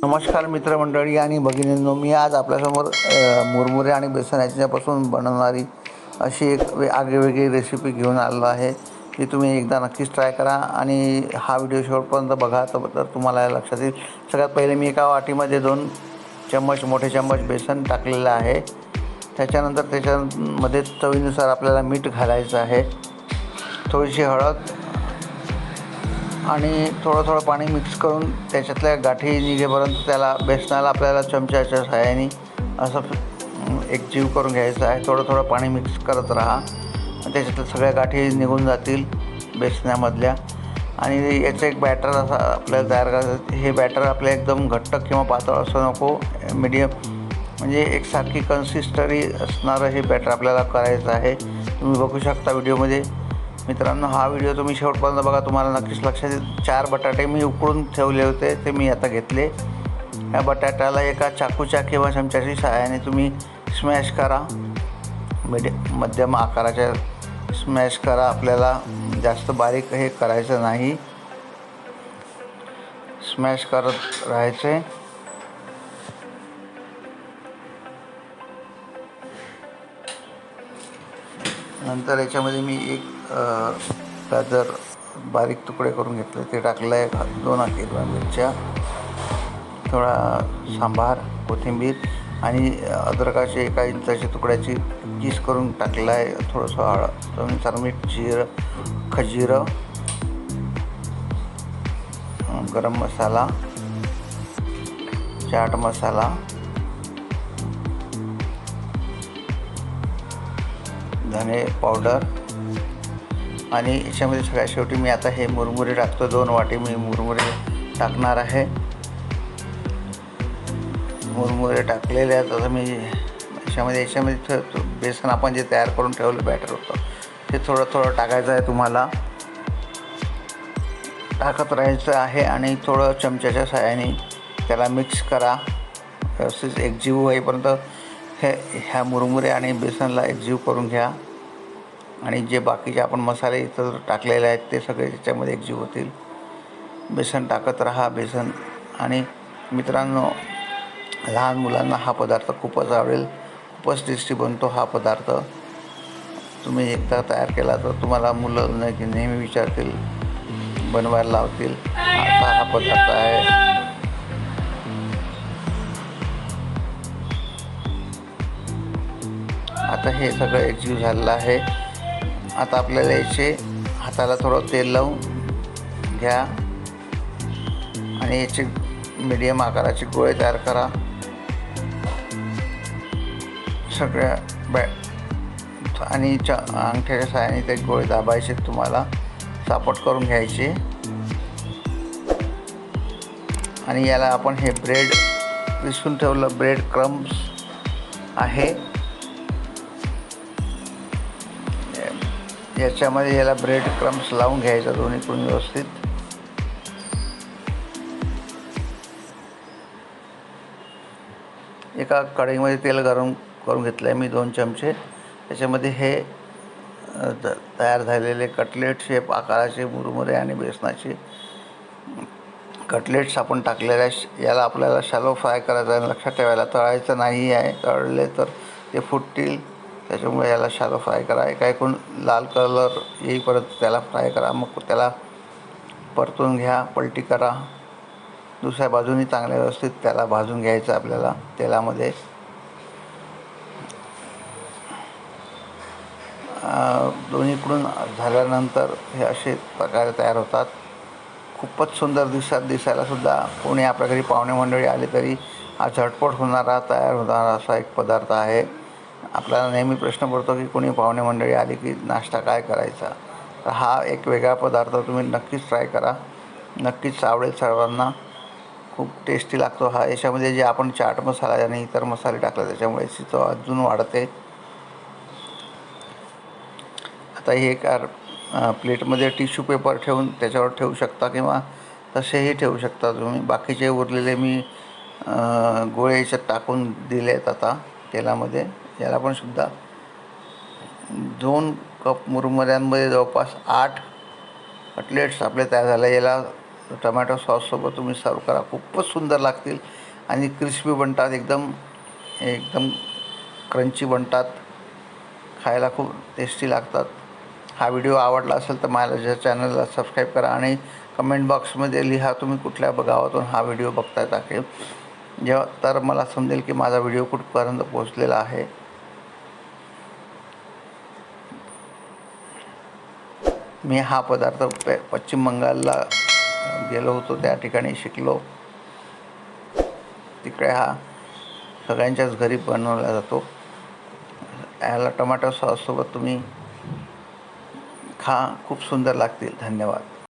नमस्कार मित्रमंडळी आणि भगिनींनो, मी आज आपल्यासमोर मुरमुरे आणि बेसन याच्यापासून बनवणारी अशी एक आगळीवेगळी रेसिपी घेऊन आलेलो आहे. ती तुम्ही एकदा नक्कीच ट्राय करा आणि हा व्हिडिओ शेवटपर्यंत बघा, तर तुम्हाला लक्षात येईल. सगळ्यात पहिले मी एका वाटीमध्ये 2 मोठे चम्मच बेसन टाकलेलं आहे. त्याच्यानंतर त्याच्यामध्ये चवीनुसार आपल्याला मीठ घालायचं आहे, थोडीशी हळद आणि थोडं पाणी मिक्स करून त्याच्यातल्या गाठी निघेपर्यंत त्याला बेसनाला आपल्याला चमच्याच्या सहाय्याने असं एकजीव करून घ्यायचं आहे. थोडं पाणी मिक्स करत राहा, त्याच्यातल्या सगळ्या गाठी निघून जातील बेसनामधल्या. आणि याचं एक बॅटर असं आपल्याला तयार करायचं. हे बॅटर आपल्याला एकदम घट्ट किंवा पातळ असं नको, मीडियम म्हणजे एकसारखी कन्सिस्टन्सी असणारं हे बॅटर आपल्याला करायचं आहे. तुम्ही बघू शकता व्हिडिओमध्ये. मित्रांनो, हा व्हिडिओ तुम्ही शेवटपर्यंत बघा, तुम्हाला नक्कीच लक्षात येईल. 4 बटाटे मी उकडून ठेवले होते, ते मी आता घेतले. या बटाट्याला एका चाकूच्या किंवा चमच्याच्या सहाय्याने तुम्ही स्मॅश करा. मध्यम आकाराच्या स्मॅश करा. आपल्याला जास्त बारीक हे करायचं नाही, स्मॅश करत राहायचे. नंतर याच्यामध्ये मी एक गाजर बारीक तुकडे करून घेतले, ते टाकलं आहे. 2 हिरव्या मिरच्या, थोडा सांबार, कोथिंबीर आणि अद्रकाचे 1 इंचाचे तुकड्याची किस करून टाकलं आहे. थोडंसं हळद, मीठ, खजिरं, गरम मसाला, चाट मसाला, धने पावडर आणि याच्यामध्ये सगळ्यात शेवटी मी आता हे मुरमुरे टाकतो. 2 वाटी मी मुरमुरे टाकणार आहे. मुरमुरे टाकलेले आहेत. आता मी याच्यामध्ये बेसन आपण जे तयार करून ठेवलं बॅटर होतं, ते थोडं टाकायचं आहे. तुम्हाला टाकत राहायचं आहे आणि थोडं चमच्याच्या सहाय्याने त्याला मिक्स करा. व्यवस्थित एकजीव होईपर्यंत ह्या मुरमुरे आणि बेसनला एकजीव करून घ्या. आणि जे बाकीचे आपण मसाले इतर टाकलेले आहेत ते सगळे त्याच्यामध्ये एकजीव होतील. बेसन टाकत राहा. बेसन आणि मित्रांनो, लहान मुलांना हा पदार्थ खूपच आवडेल. खूपच टेस्टी बनतो हा पदार्थ. तुम्ही एकदा तयार केला तर तुम्हाला मुलं नेहमी विचारतील, बनवायला लावतील. असा हा पदार्थ आहे. आता हे सगळं एकजीव झालेलं आहे. आता आपल्याला याचे हाताला थोडं तेल लावून घ्या आणि याचे मीडियम आकाराचे गोळे तयार करा. सगळ्या आणि अंगठ्याच्या सहाय्याने ते गोळे दाबायचे, तुम्हाला सापट करून घ्यायचे. आणि याला आपण हे ब्रेड विसरून ठेवलं, ब्रेड क्रम्स आहे, याच्यामध्ये याला ब्रेड क्रम्स लावून घ्यायचा दोन्हीकडून व्यवस्थित. एका कढईमध्ये तेल गरम करून घेतलं आहे मी 2 चमचे. त्याच्यामध्ये हे तयार झालेले कटलेट शेप आकाराचे मुरमुरे आणि बेसनाचे कटलेट्स आपण टाकलेले आहे. याला आपल्याला शॅलो फ्राय करायचं आहे. लक्षात ठेवायला, तळायचं नाही आहे. तळले तर ते फुटतील. त्याच्यामुळे याला शॅलो फ्राय करा. एकाएकून लाल कलर येईपर्यंत त्याला फ्राय करा. मग त्याला परतून घ्या, पलटी करा. दुसऱ्या बाजूनी चांगल्या व्यवस्थित त्याला भाजून घ्यायचं आपल्याला तेलामध्ये. दोन्हीकडून झाल्यानंतर हे असे प्रकारे तयार होतात. खूपच सुंदर दिसायलासुद्धा. कोणी आपल्या घरी पाहुणे मंडळी आले तरी हा झटपट होणारा, तयार होणारा असा एक पदार्थ आहे. आपल्याला नेहमी प्रश्न पडतो की कोणी पाहुणे मंडळी आली की नाश्ता काय करायचा. तर हा एक वेगळा पदार्थ तुम्ही नक्कीच ट्राय करा. नक्कीच आवडेल सर्वांना. खूप टेस्टी लागतो हा. याच्यामध्ये जे आपण चाट मसाला आणि इतर मसाले टाकले त्याच्यामुळे याची चव अजून वाढते. आता हे एका प्लेटमध्ये टिश्यू पेपर ठेवून त्याच्यावर ठेवू शकता किंवा तसेही ठेवू शकता तुम्ही. बाकीचे उरलेले मी गोळे याच्यात टाकून दिले आहेत आता तेलामध्ये. याला पण सुद्धा 2 कप मुरमुऱ्यांमध्ये जवळपास 8 कटलेट्स आपले तयार झाले. याला टोमॅटो सॉससोबत तुम्ही सर्व करा. खूपच सुंदर लागतील आणि क्रिस्पी बनतात, एकदम एकदम क्रंची बनतात, खायला खूप टेस्टी लागतात. हा व्हिडिओ आवडला असेल तर माझ्या चॅनलला सबस्क्राईब करा आणि कमेंट बॉक्समध्ये लिहा तुम्ही कुठल्या गावातून हा व्हिडिओ बघतायत आहे. जेव्हा तर मला समजेल की माझा व्हिडिओ कुठपर्यंत पोहोचलेला आहे. मी हा पदार्थ पश्चिम बंगालला गेलो होतो, त्या ठिकाणी शिकलो. तिकडे हा सगळ्यांच्याच घरी बनवला जातो. याला टोमॅटो सॉससोबत तुम्ही खा, खूप सुंदर लागतील. धन्यवाद.